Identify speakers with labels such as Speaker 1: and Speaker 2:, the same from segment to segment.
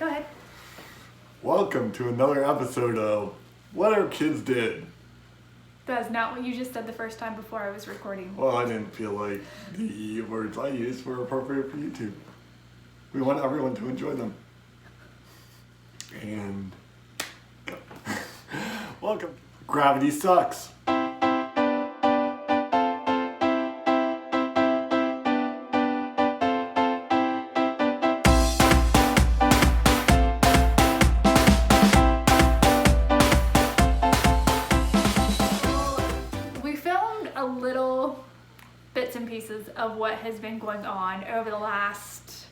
Speaker 1: Go ahead.
Speaker 2: Welcome to another episode of What Our Kids Did.
Speaker 1: That's not what you just said the first time before I was recording.
Speaker 2: Well, I didn't feel like the words I used were appropriate for YouTube. We want everyone to enjoy them. And welcome. Gravity sucks.
Speaker 1: We filmed a little bits and pieces of what has been going on over the last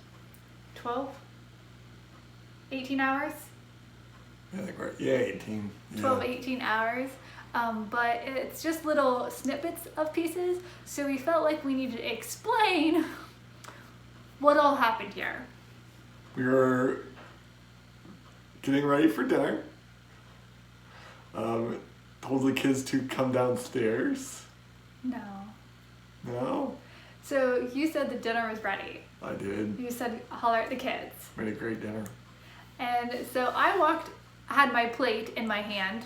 Speaker 1: 18 hours?
Speaker 2: I think we're, 18. Yeah.
Speaker 1: 12, 18 hours. But it's just little snippets of pieces, so we felt like we needed to explain what all happened here.
Speaker 2: We were getting ready for dinner. Told the kids to come downstairs.
Speaker 1: No.
Speaker 2: No?
Speaker 1: So you said the dinner was ready.
Speaker 2: I did.
Speaker 1: You said holler at the kids.
Speaker 2: Made a great dinner.
Speaker 1: And so I had my plate in my hand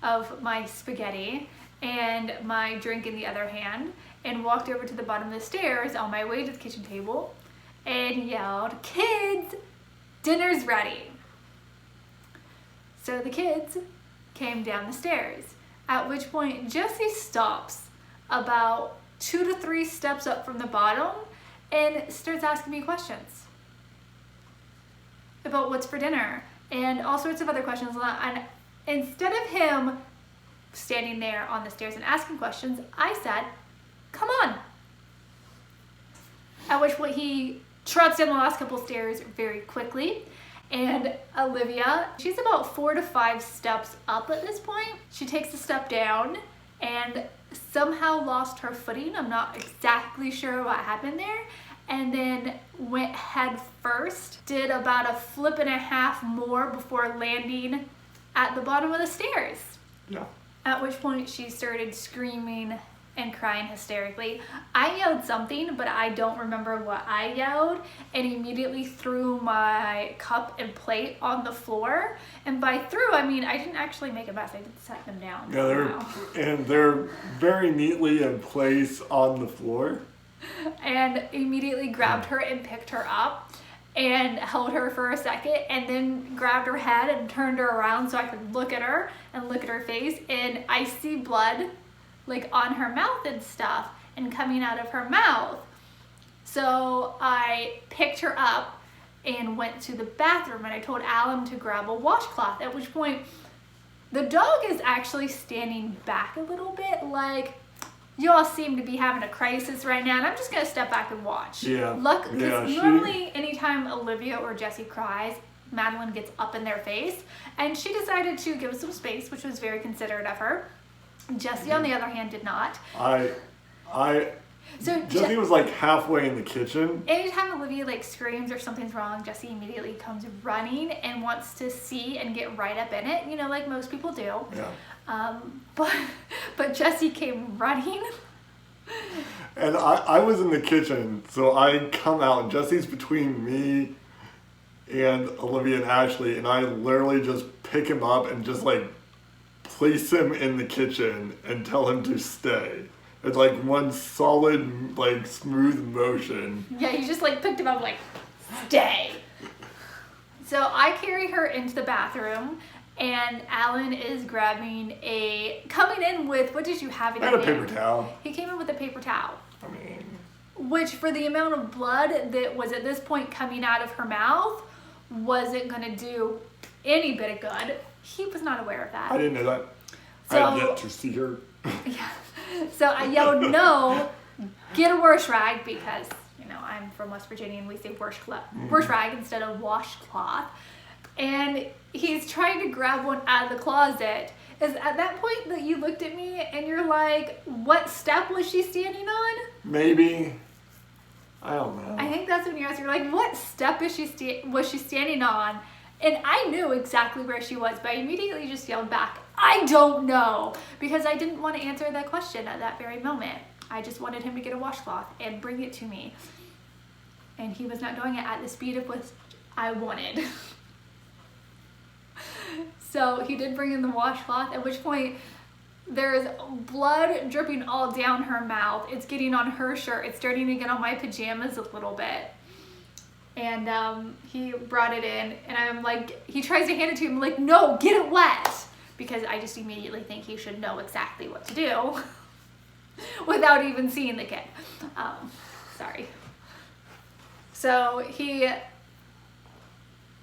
Speaker 1: of my spaghetti and my drink in the other hand, and walked over to the bottom of the stairs on my way to the kitchen table and yelled, "Kids, dinner's ready." So the kids came down the stairs, at which point Jesse stops about 2 to 3 steps up from the bottom and starts asking me questions about what's for dinner and all sorts of other questions. And instead of him standing there on the stairs and asking questions, I said, "Come on." At which point he trots down the last couple stairs very quickly. And Olivia, she's about 4 to 5 steps up at this point. She takes a step down and somehow lost her footing. I'm not exactly sure what happened there. And then went head first, did about a flip and a half more before landing at the bottom of the stairs.
Speaker 2: Yeah.
Speaker 1: At which point she started screaming and crying hysterically. I yelled something, but I don't remember what I yelled, and immediately threw my cup and plate on the floor. And by threw, I mean I didn't actually make a mess, I did set them down.
Speaker 2: Yeah, they're very neatly in place on the floor.
Speaker 1: And immediately grabbed her and picked her up and held her for a second, and then grabbed her head and turned her around so I could look at her and look at her face, and I see blood like on her mouth and stuff and coming out of her mouth. So I picked her up and went to the bathroom, and I told Alan to grab a washcloth, at which point the dog is actually standing back a little bit like, "Y'all seem to be having a crisis right now, and I'm just gonna step back and watch."
Speaker 2: Yeah.
Speaker 1: Because normally anytime Olivia or Jesse cries, Madeline gets up in their face, and she decided to give us some space, which was very considerate of her. Jesse, on the other hand, did not.
Speaker 2: Jesse was like halfway in the kitchen.
Speaker 1: Anytime Olivia like screams or something's wrong, Jesse immediately comes running and wants to see and get right up in it, you know, like most people do.
Speaker 2: Yeah.
Speaker 1: But Jesse came running.
Speaker 2: And I was in the kitchen, so I come out, and Jesse's between me and Olivia and Ashley, and I literally just pick him up and just like place him in the kitchen and tell him to stay. It's like one solid, like smooth motion.
Speaker 1: Yeah, you just like picked him up like, "Stay." So I carry her into the bathroom, and Alan is coming in with, what did you have in
Speaker 2: I had a paper towel.
Speaker 1: He came in with a paper towel.
Speaker 2: I mean,
Speaker 1: which for the amount of blood that was at this point coming out of her mouth wasn't going to do any bit of good. He was not aware of that.
Speaker 2: I didn't know that.
Speaker 1: So,
Speaker 2: I had yet to see her.
Speaker 1: Yeah. So I yelled, "No, get a wash rag," because, you know, I'm from West Virginia and we say wash rag instead of washcloth. And he's trying to grab one out of the closet. Is at that point that you looked at me and you're like, "What step was she standing on?"
Speaker 2: Maybe. I don't know.
Speaker 1: I think that's when you asked. You're like, "What step was she standing on?" And I knew exactly where she was, but I immediately just yelled back, "I don't know," because I didn't want to answer that question at that very moment. I just wanted him to get a washcloth and bring it to me. And he was not doing it at the speed of which I wanted. So he did bring in the washcloth, at which point there is blood dripping all down her mouth. It's getting on her shirt. It's starting to get on my pajamas a little bit. And he brought it in, and I'm like, he tries to hand it to him. I'm like, no, get it wet. Because I just immediately think he should know exactly what to do without even seeing the kid. Sorry. So he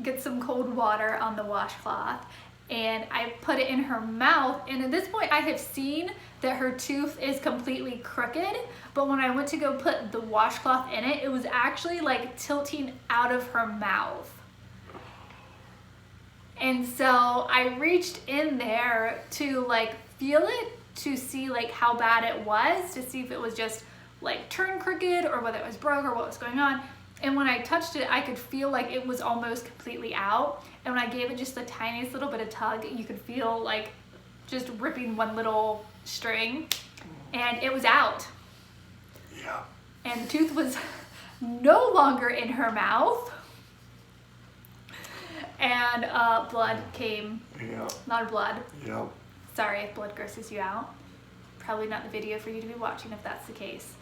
Speaker 1: gets some cold water on the washcloth, and I put it in her mouth, and at this point I have seen that her tooth is completely crooked, but when I went to go put the washcloth in it, it was actually like tilting out of her mouth. And so I reached in there to like feel it, to see like how bad it was, to see if it was just like turned crooked or whether it was broke or what was going on. And when I touched it, I could feel like it was almost completely out. And when I gave it just the tiniest little bit of tug, you could feel like just ripping one little string, and it was out.
Speaker 2: Yeah.
Speaker 1: And the tooth was no longer in her mouth. And blood came.
Speaker 2: Yeah.
Speaker 1: Not blood.
Speaker 2: Yeah.
Speaker 1: Sorry if blood grosses you out. Probably not the video for you to be watching if that's the case.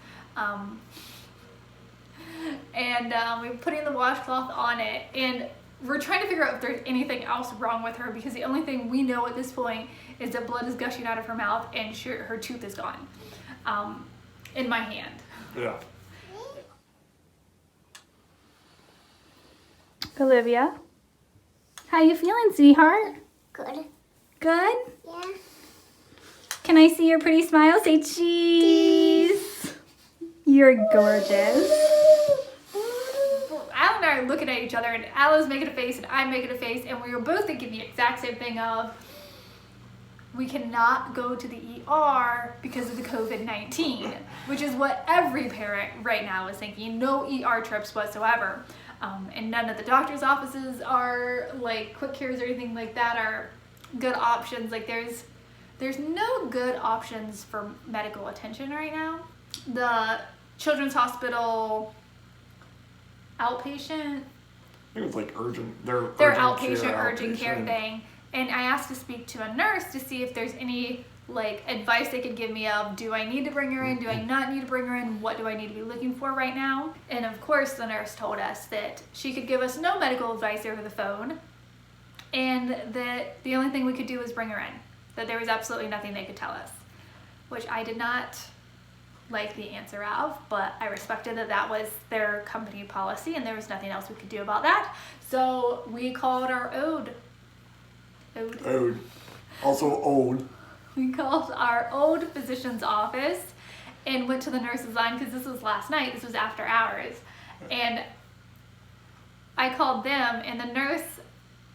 Speaker 1: And we're putting the washcloth on it, and we're trying to figure out if there's anything else wrong with her, because the only thing we know at this point is that blood is gushing out of her mouth and her tooth is gone in my hand.
Speaker 2: Yeah.
Speaker 1: Olivia, how you feeling, sweetheart?
Speaker 3: Good.
Speaker 1: Good?
Speaker 3: Yeah.
Speaker 1: Can I see your pretty smile? Say cheese. You're gorgeous. Al and I are looking at each other, and Al is making a face and I'm making a face, and we were both thinking the exact same thing of, we cannot go to the ER because of the COVID-19, which is what every parent right now is thinking. No ER trips whatsoever. And none of the doctor's offices are like quick cares or anything like that are good options. Like there's no good options for medical attention right now. The Children's Hospital outpatient.
Speaker 2: I think it's like urgent. Their
Speaker 1: outpatient urgent care thing. And I asked to speak to a nurse to see if there's any like advice they could give me of, do I need to bring her in? Do I not need to bring her in? What do I need to be looking for right now? And of course the nurse told us that she could give us no medical advice over the phone, and that the only thing we could do was bring her in. That there was absolutely nothing they could tell us, which I did not like the answer of, but I respected that that was their company policy and there was nothing else we could do about that. So we called our Ode.
Speaker 2: Also old.
Speaker 1: We called our old physician's office and went to the nurse's line, because this was last night, this was after hours. And I called them, and the nurse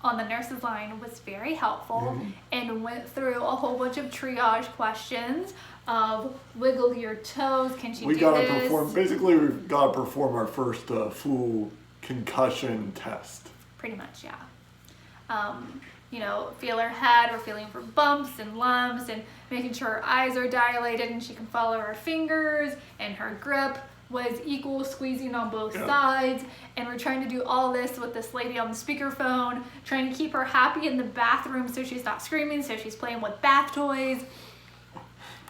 Speaker 1: on the nurse's line was very helpful and went through a whole bunch of triage questions of wiggle your toes, can she do this?
Speaker 2: Basically we've got to perform our first full concussion test.
Speaker 1: Pretty much, yeah. You know, feel her head, we're feeling for bumps and lumps and making sure her eyes are dilated and she can follow her fingers, and her grip was equal, squeezing on both sides. And we're trying to do all this with this lady on the speakerphone, trying to keep her happy in the bathroom so she's not screaming, so she's playing with bath toys.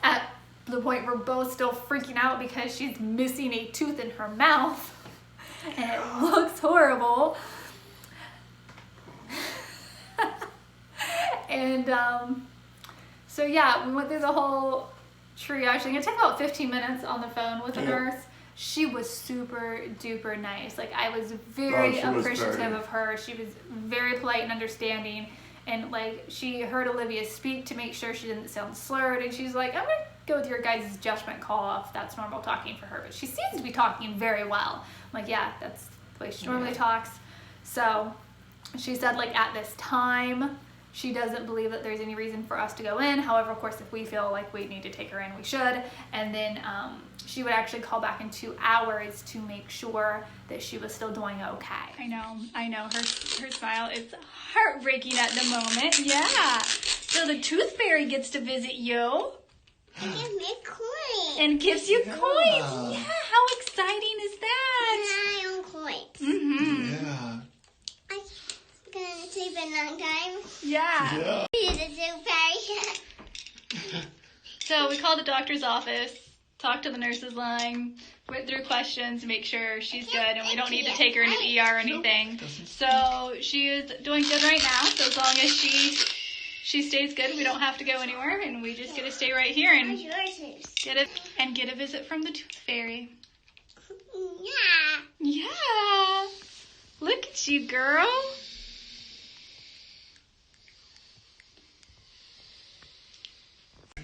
Speaker 1: At the point we're both still freaking out because she's missing a tooth in her mouth and it looks horrible. And so yeah, we went through the whole triage thing. It took about 15 minutes on the phone with the nurse. She was super duper nice. Like, I was very appreciative of her. She was very polite and understanding, and like, she heard Olivia speak to make sure she didn't sound slurred, and she's like, I'm gonna go with your guys' judgment call if that's normal talking for her, but she seems to be talking very well. I'm like, yeah, that's the way she normally talks. So she said, like, at this time she doesn't believe that there's any reason for us to go in. However, of course, if we feel like we need to take her in, we should. And then she would actually call back in 2 hours to make sure that she was still doing okay. I know, her smile is heartbreaking at the moment. Yeah. So the tooth fairy gets to visit you.
Speaker 3: And gives me coins.
Speaker 1: And gives you coins. Yeah, how exciting is that?
Speaker 3: My own coins.
Speaker 1: Mm-hmm.
Speaker 2: Yeah.
Speaker 3: I'm going to sleep a long time.
Speaker 1: Yeah.
Speaker 3: He's a super.
Speaker 1: So we called the doctor's office, talked to the nurses line, went through questions to make sure she's good, and we don't need to take her into the ER or anything. So she is doing good right now. So as long as she stays good, we don't have to go anywhere, and we just get to stay right here and get a visit from the tooth fairy.
Speaker 3: Yeah.
Speaker 1: Yeah. Look at you, girl.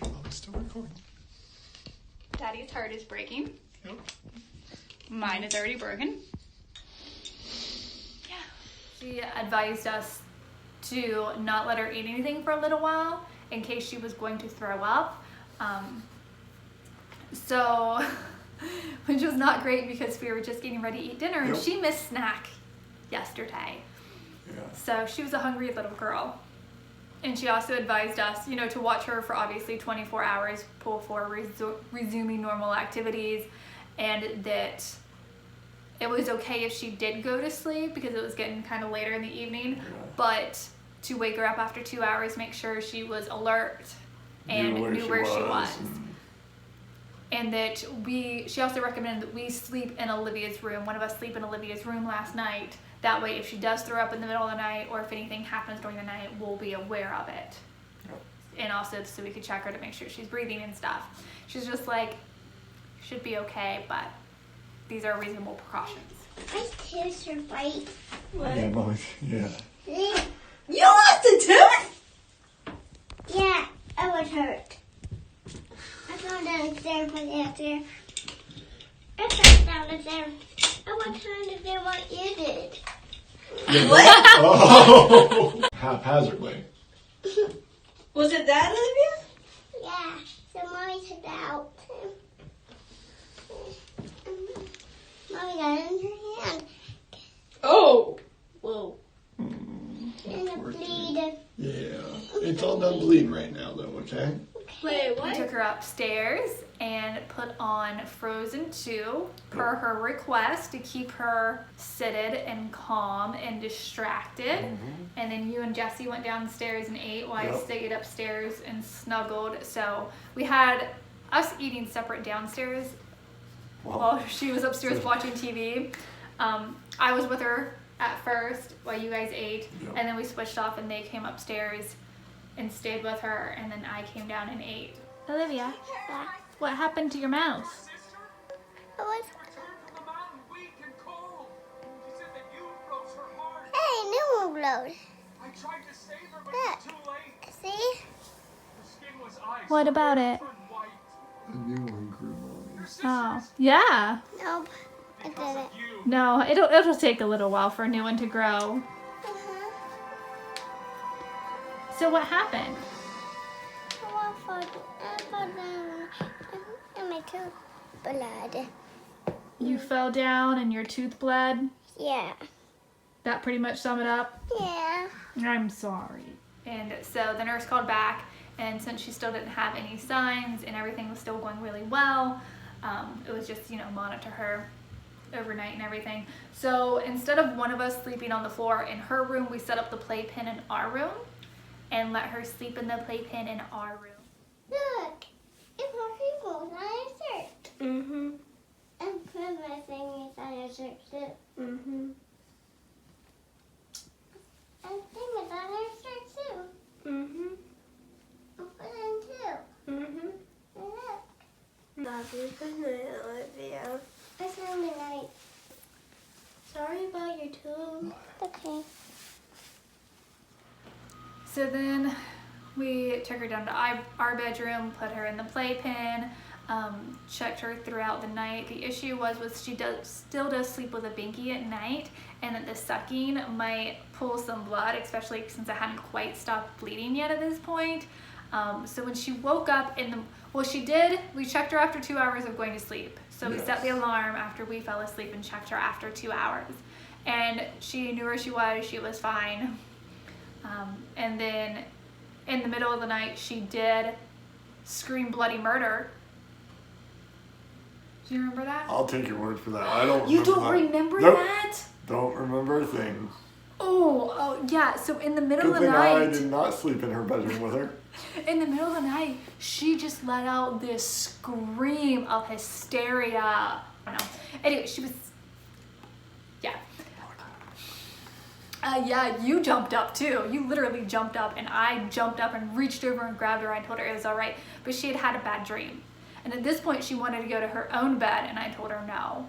Speaker 2: I'm still recording.
Speaker 1: Daddy's heart is breaking.
Speaker 2: Yep.
Speaker 1: Mine is already broken. Yeah. She advised us to not let her eat anything for a little while in case she was going to throw up. So, which was not great because we were just getting ready to eat dinner and she missed snack yesterday.
Speaker 2: Yeah.
Speaker 1: So she was a hungry little girl. And she also advised us, to watch her for obviously 24 hours before resuming normal activities, and that it was okay if she did go to sleep because it was getting kind of later in the evening, but to wake her up after 2 hours, make sure she was alert and knew where she was. And that she also recommended that we sleep in Olivia's room. One of us sleep in Olivia's room last night. That way, if she does throw up in the middle of the night or if anything happens during the night, we'll be aware of it.
Speaker 2: Yep.
Speaker 1: And also so we could check her to make sure she's breathing and stuff. She's just like, should be okay, but these are reasonable precautions.
Speaker 3: My teeth are white.
Speaker 2: What? Yeah, Mommy. Yeah.
Speaker 3: You lost a tooth? Yeah, I was hurt. I fell downstairs from the upstairs. I fell down the stairs. I was trying to do what you did.
Speaker 4: What?
Speaker 2: Oh! Haphazardly.
Speaker 4: Was it that, Olivia?
Speaker 3: Yeah, so Mommy took it out. Mommy got it in her hand.
Speaker 4: Oh. Whoa.
Speaker 3: And it bleeded.
Speaker 2: Yeah. It's all done bleeding right now, though, okay?
Speaker 4: Wait,
Speaker 1: We took her upstairs and put on Frozen 2 per her request to keep her seated and calm and distracted. And then you and Jesse went downstairs and ate while I stayed upstairs and snuggled. So we had us eating separate downstairs while she was upstairs watching TV. I was with her at first while you guys ate, and then we switched off and they came upstairs and stayed with her, and then I came down and ate. Olivia, what happened to your mouth?
Speaker 3: It was. Hey, new one glowed. Look. See?
Speaker 1: What about it?
Speaker 2: A new one grew, Mommy.
Speaker 1: Oh, yeah.
Speaker 3: Nope. I didn't.
Speaker 1: No, it'll take a little while for a new one to grow. So what happened?
Speaker 3: I fell down and my tooth bled.
Speaker 1: You fell down and your tooth bled?
Speaker 3: Yeah.
Speaker 1: That pretty much sum it up?
Speaker 3: Yeah.
Speaker 1: I'm sorry. And so the nurse called back, and since she still didn't have any signs and everything was still going really well, it was just, monitor her overnight and everything. So instead of one of us sleeping on the floor in her room, we set up the playpen in our room and let her sleep in the playpen in our room.
Speaker 3: Look. It's my fingers on your shirt.
Speaker 4: Mm-hmm.
Speaker 3: And put my fingers on your shirt too.
Speaker 4: Mm-hmm.
Speaker 3: And fingers on your shirt too.
Speaker 4: Mm-hmm.
Speaker 3: And put in too.
Speaker 4: Mm-hmm.
Speaker 3: And look.
Speaker 4: Love you. Good night, Olivia.
Speaker 3: It's on the night.
Speaker 4: Sorry about your tooth.
Speaker 3: Okay.
Speaker 1: So then we took her down to our bedroom, put her in the playpen, checked her throughout the night. The issue was she still does sleep with a binky at night, and that the sucking might pull some blood, especially since I hadn't quite stopped bleeding yet at this point. So when she woke up we checked her after 2 hours of going to sleep. So we set the alarm after we fell asleep and checked her after 2 hours. And she knew where she was fine. And then in the middle of the night, she did scream bloody murder. Do you remember that?
Speaker 2: I'll take your word for that. I don't
Speaker 1: You
Speaker 2: remember
Speaker 1: don't
Speaker 2: that.
Speaker 1: remember
Speaker 2: Nope.
Speaker 1: that?
Speaker 2: Don't remember a thing.
Speaker 1: Oh, yeah. So in the middle
Speaker 2: Good
Speaker 1: of the
Speaker 2: thing I
Speaker 1: night,
Speaker 2: did not sleep in her bedroom with her.
Speaker 1: in the middle of the night, she just let out this scream of hysteria. I don't know. Anyway, she was, yeah. Yeah, you jumped up too. You literally jumped up, and I jumped up and reached over and grabbed her. I told her it was all right, but she had had a bad dream. And at this point, she wanted to go to her own bed, and I told her no.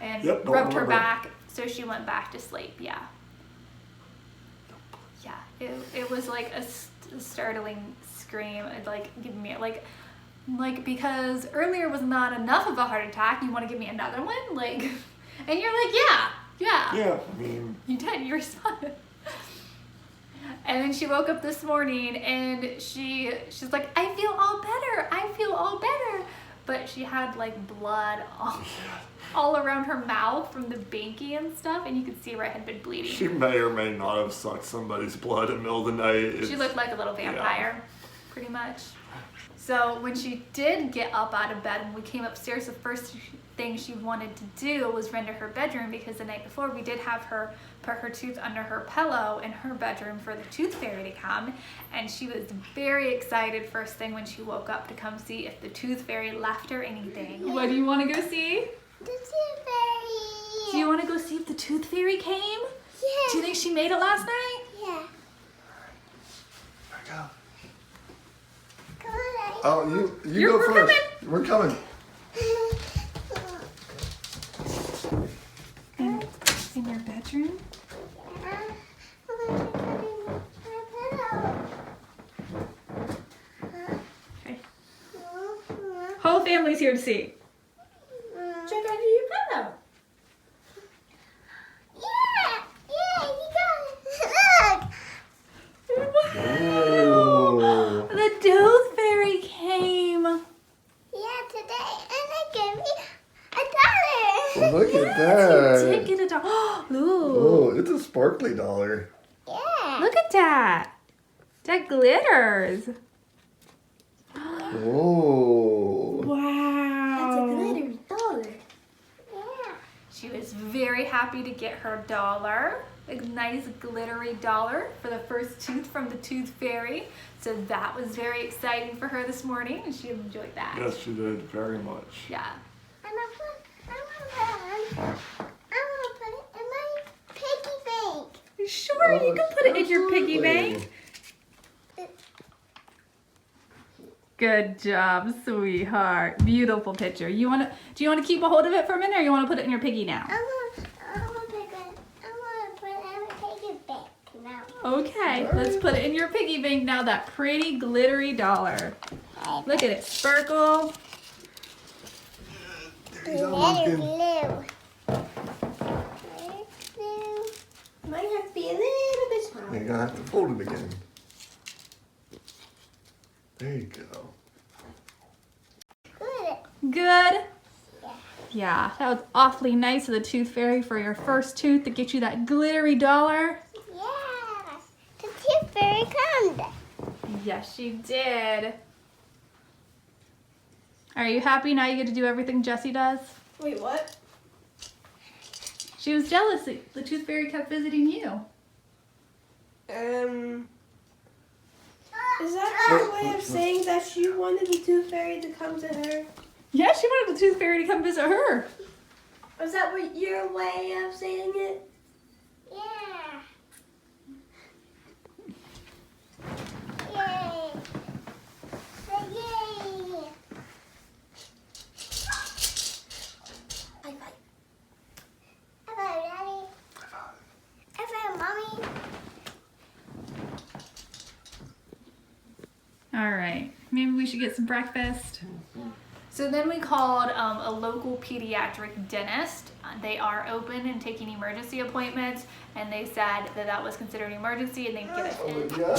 Speaker 1: And
Speaker 2: Yep, don't
Speaker 1: rubbed her
Speaker 2: remember.
Speaker 1: back, so she went back to sleep. Yeah. Yeah, it was like a startling scream. It like giving me like because earlier was not enough of a heart attack. You want to give me another one? Like, and you're like, yeah.
Speaker 2: Yeah, I mean,
Speaker 1: You did. You responded. And then she woke up this morning and she's like, I feel all better. I feel all better. But she had like blood all around her mouth from the banky and stuff, and you could see where it had been bleeding.
Speaker 2: she may or may not have sucked somebody's blood in the middle of the night.
Speaker 1: She looked like a little vampire, pretty much. So when she did get up out of bed and we came upstairs, the first thing she wanted to do was run to her bedroom, because the night before we did have her put her tooth under her pillow in her bedroom for the tooth fairy to come, and she was very excited first thing when she woke up to come see if the tooth fairy left her anything. What do you want to go see?
Speaker 3: The tooth fairy.
Speaker 1: Do you want to go see if the tooth fairy came?
Speaker 3: Yeah.
Speaker 1: Do you think she made it last night?
Speaker 3: Yeah.
Speaker 2: There we go.
Speaker 3: Come on, Daddy.
Speaker 2: Oh, you go
Speaker 1: We're
Speaker 2: first.
Speaker 1: coming.
Speaker 2: We're coming.
Speaker 1: In your bedroom? Okay. Whole family's here to see. Check under your pillow.
Speaker 2: Oh.
Speaker 1: The tooth fairy came.
Speaker 2: Well, look at
Speaker 1: You
Speaker 2: that.
Speaker 1: did get a dollar. Ooh.
Speaker 2: Oh, it's a sparkly dollar.
Speaker 1: Look at that. That glitters.
Speaker 2: Oh.
Speaker 1: Wow.
Speaker 4: dollar.
Speaker 1: She was very happy to get her dollar. A nice glittery dollar for the first tooth from the tooth fairy. So that was very exciting for her this morning, and she enjoyed that.
Speaker 2: Yes, she did very much.
Speaker 1: Yeah. Sure, you can put it in your piggy bank. Good job, sweetheart. Beautiful picture. Do you want to keep a hold of it for a minute, or you want to put it in your piggy now? Okay, let's put it in your piggy bank now. That pretty glittery dollar. Look at it sparkle.
Speaker 2: There you go, Pumpkin.
Speaker 4: Might have to be a little bit smaller.
Speaker 2: You're gonna have to fold it again. There you go.
Speaker 1: Good. Yeah, that was awfully nice of the tooth fairy for your first tooth to get you that glittery dollar.
Speaker 3: The tooth fairy comes.
Speaker 1: Yes, she did. Are you happy now you get to do everything Jessie does?
Speaker 4: Wait, what?
Speaker 1: She was jealous that the tooth fairy kept visiting you.
Speaker 4: Is that her way of saying that she wanted the tooth fairy to come to her?
Speaker 1: Yeah, she wanted the tooth fairy to come visit her.
Speaker 4: Is that what your way of saying it?
Speaker 3: Yeah. Yay. Yay. High five. High five, Daddy. High five, Mommy.
Speaker 1: All right, maybe we should get some breakfast. So then we called a local pediatric dentist. They are open and taking emergency appointments, and they said that that was considered an emergency and they'd get us in.
Speaker 2: Olivia.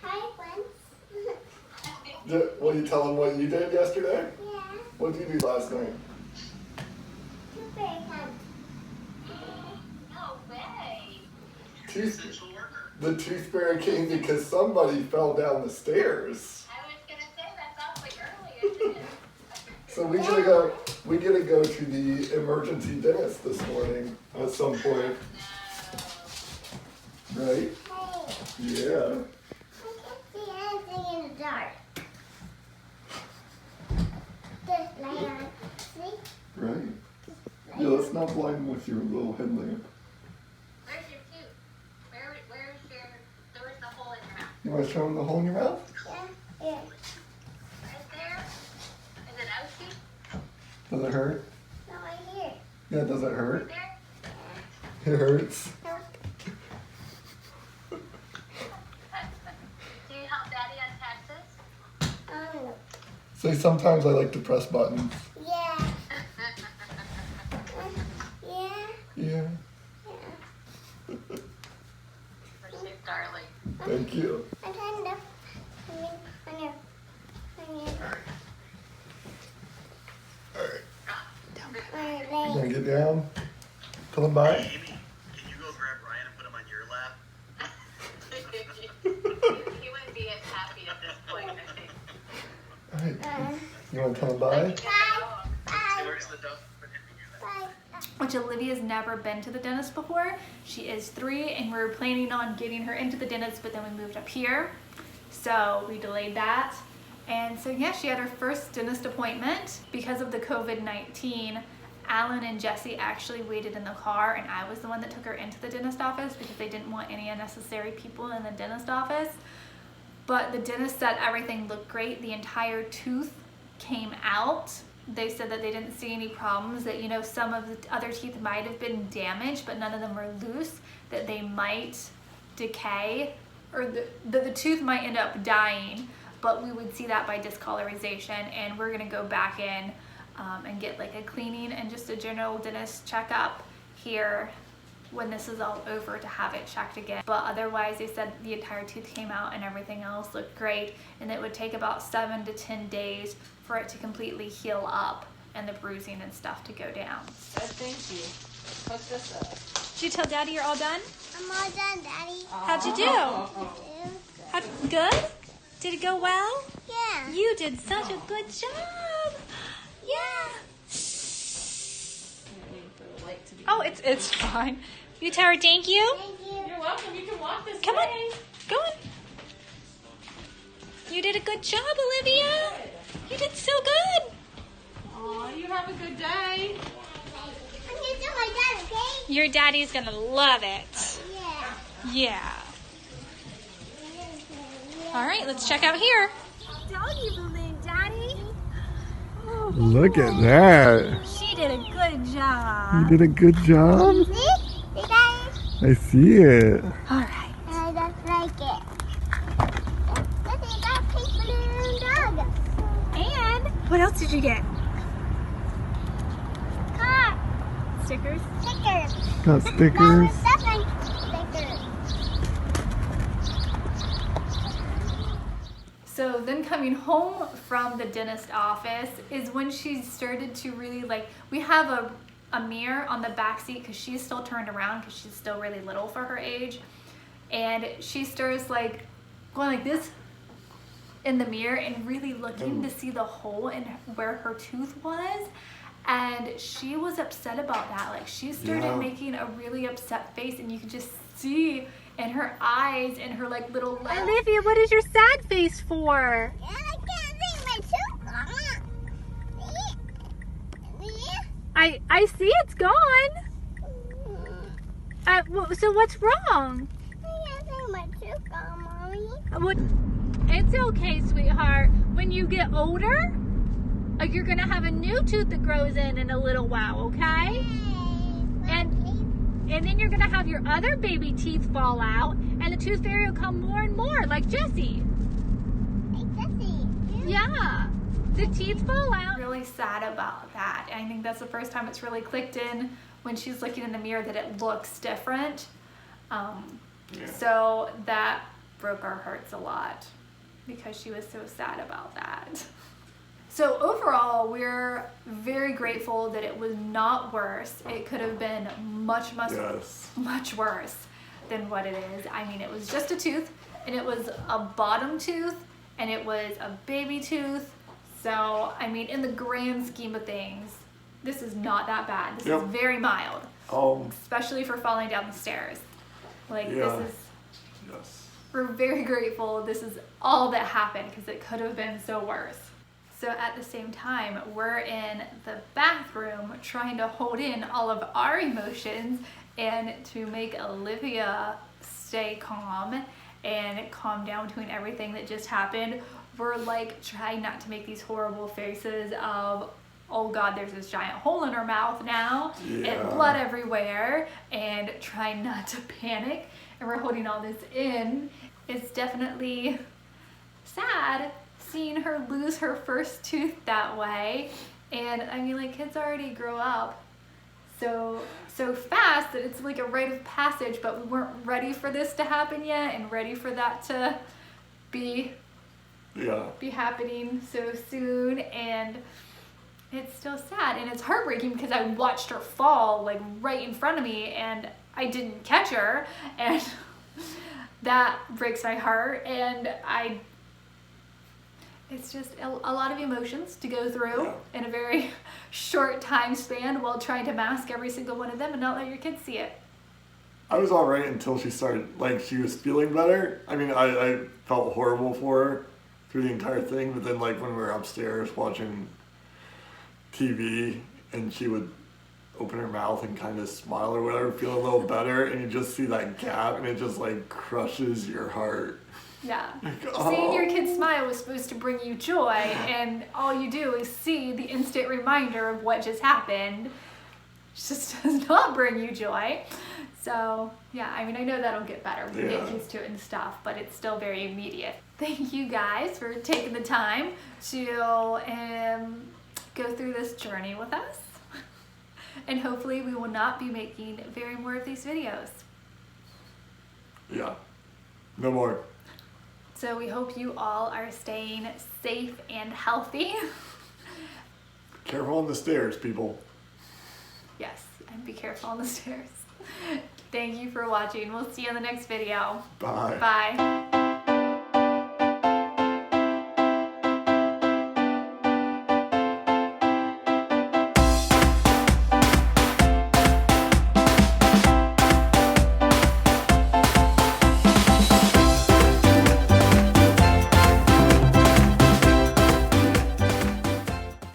Speaker 3: Hi, friends.
Speaker 2: Will you tell them what you did yesterday?
Speaker 3: Yeah.
Speaker 2: What did you do last night?
Speaker 3: Tooth fairy comes.
Speaker 2: The tooth fairy came because somebody fell down the stairs.
Speaker 5: I was gonna say that's awfully early, isn't it?
Speaker 2: So we gotta go to the emergency dentist this morning at some point. Right? Yeah.
Speaker 3: I can't see anything in the dark. Just lay on. See?
Speaker 2: Right. Yeah, let's not blind them with your little headlamp.
Speaker 5: Where's your tooth? Where's the hole in your mouth?
Speaker 2: You want to show them the hole in your mouth?
Speaker 3: Yeah. Yeah.
Speaker 5: Right there? Is it ouchy?
Speaker 2: Does it hurt?
Speaker 3: No, right here.
Speaker 2: Yeah, does it hurt?
Speaker 5: There?
Speaker 2: It hurts.
Speaker 3: No.
Speaker 5: Do you help Daddy on taxes?
Speaker 3: Oh.
Speaker 2: Say sometimes I like to press buttons.
Speaker 3: Yeah. Yeah.
Speaker 2: Yeah.
Speaker 5: She's darling.
Speaker 2: Thank you.
Speaker 3: I'm trying to. On your.
Speaker 2: Alright. You
Speaker 3: leg.
Speaker 2: gonna get down? Tell them bye.
Speaker 6: Amy, can you go grab Ryan and put him on your lap?
Speaker 5: He wouldn't be as happy at this point, I think.
Speaker 2: Alright. You want to tell them bye?
Speaker 6: Hey, where's the dog? Put him in your lap.
Speaker 1: Which Olivia's never been to the dentist before. She is 3 and we were planning on getting her into the dentist, but then we moved up here. So we delayed that. And so yeah, she had her first dentist appointment. Because of the COVID-19, Alan and Jesse actually waited in the car and I was the one that took her into the dentist office because they didn't want any unnecessary people in the dentist office. But the dentist said everything looked great. The entire tooth came out. They said that they didn't see any problems, that, you know, some of the other teeth might have been damaged, but none of them were loose, that they might decay, or the tooth might end up dying, but we would see that by discolorization, and we're gonna go back in and get like a cleaning and just a general dentist checkup here when this is all over to have it checked again. But otherwise, they said the entire tooth came out and everything else looked great, and it would take about 7 to 10 days for it to completely heal up and the bruising and stuff to go down.
Speaker 4: Thank you. What's this up?
Speaker 1: Did you tell Daddy you're all done?
Speaker 3: I'm all done, Daddy.
Speaker 1: How'd you do? Good? Did it go well?
Speaker 3: Yeah.
Speaker 1: You did such a good job. Yeah. Oh, it's fine. You tell her thank you?
Speaker 3: Thank you.
Speaker 4: You're welcome. You can walk this
Speaker 1: Come
Speaker 4: way.
Speaker 1: on. Go on. You did a good job, Olivia. You did so good.
Speaker 4: Aw, you have a good day.
Speaker 3: I'm gonna do my dad, okay?
Speaker 1: Your daddy's gonna love it.
Speaker 3: Yeah.
Speaker 1: Yeah. All right, let's check out here.
Speaker 3: Doggy balloon, Daddy.
Speaker 2: Look at that.
Speaker 1: She did a good job.
Speaker 2: You did a good job.
Speaker 3: See? See, Daddy?
Speaker 2: I see it.
Speaker 1: All right.
Speaker 3: I just like it. Daddy, you got a pink balloon dog.
Speaker 1: And what else did you get?
Speaker 3: Car.
Speaker 1: Stickers.
Speaker 3: Stickers.
Speaker 2: Got stickers.
Speaker 3: Stuffing stickers.
Speaker 1: So then coming home from the dentist office is when she started to really we have a mirror on the back seat because she's still turned around because she's still really little for her age. And she starts going like this in the mirror and really looking to see the hole in where her tooth was. And she was upset about that. She started making a really upset face, and you could just see in her eyes and her little lips. Olivia, what is your sad face for?
Speaker 3: And I can't see my tooth, Mama. See?
Speaker 1: I see it's gone. So what's wrong?
Speaker 3: I can't see my tooth, Mommy.
Speaker 1: What? It's okay, sweetheart. When you get older, you're gonna have a new tooth that grows in a little while, okay? And then you're gonna have your other baby teeth fall out, and the tooth fairy will come more and more, like Jessie.
Speaker 3: Hey, Jessie.
Speaker 1: Yeah, the teeth fall out. Really sad about that. I think that's the first time it's really clicked in when she's looking in the mirror that it looks different. So that broke our hearts a lot because she was so sad about that. So overall, we're very grateful that it was not worse. It could have been much worse than what it is. I mean, it was just a tooth, and it was a bottom tooth, and it was a baby tooth. So, I mean, in the grand scheme of things, this is not that bad. This
Speaker 2: Yep.
Speaker 1: is very mild, especially for falling down the stairs. Like,
Speaker 2: Yeah.
Speaker 1: this is,
Speaker 2: Yes.
Speaker 1: we're very grateful this is all that happened because it could have been so worse. So at the same time, we're in the bathroom trying to hold in all of our emotions and to make Olivia stay calm and calm down between everything that just happened. We're like trying not to make these horrible faces of, oh God, there's this giant hole in her mouth now and blood everywhere, and trying not to panic. And we're holding all this in. It's definitely sad seeing her lose her first tooth that way. And I mean, like, kids already grow up so fast that it's like a rite of passage, but we weren't ready for this to happen yet and ready for that to be happening so soon. And it's still sad and it's heartbreaking because I watched her fall like right in front of me and I didn't catch her, and that breaks my heart. And it's just a lot of emotions to go through in a very short time span while trying to mask every single one of them and not let your kids see it.
Speaker 2: I was alright until she started, like, she was feeling better. I mean, I felt horrible for her through the entire thing, but then, like, when we were upstairs watching TV and she would open her mouth and kind of smile or whatever, feel a little better, and you just see that gap and it just, like, crushes your heart.
Speaker 1: Yeah.
Speaker 2: Like,
Speaker 1: Seeing your kid smile was supposed to bring you joy, and all you do is see the instant reminder of what just happened. It just does not bring you joy. So, yeah, I mean, I know that'll get better. We get used to it and stuff, but it's still very immediate. Thank you guys for taking the time to go through this journey with us. And hopefully we will not be making very more of these videos.
Speaker 2: Yeah. No more.
Speaker 1: So we hope you all are staying safe and healthy.
Speaker 2: Careful on the stairs, people.
Speaker 1: Yes, and be careful on the stairs. Thank you for watching. We'll see you in the next video.
Speaker 2: Bye.
Speaker 1: Bye.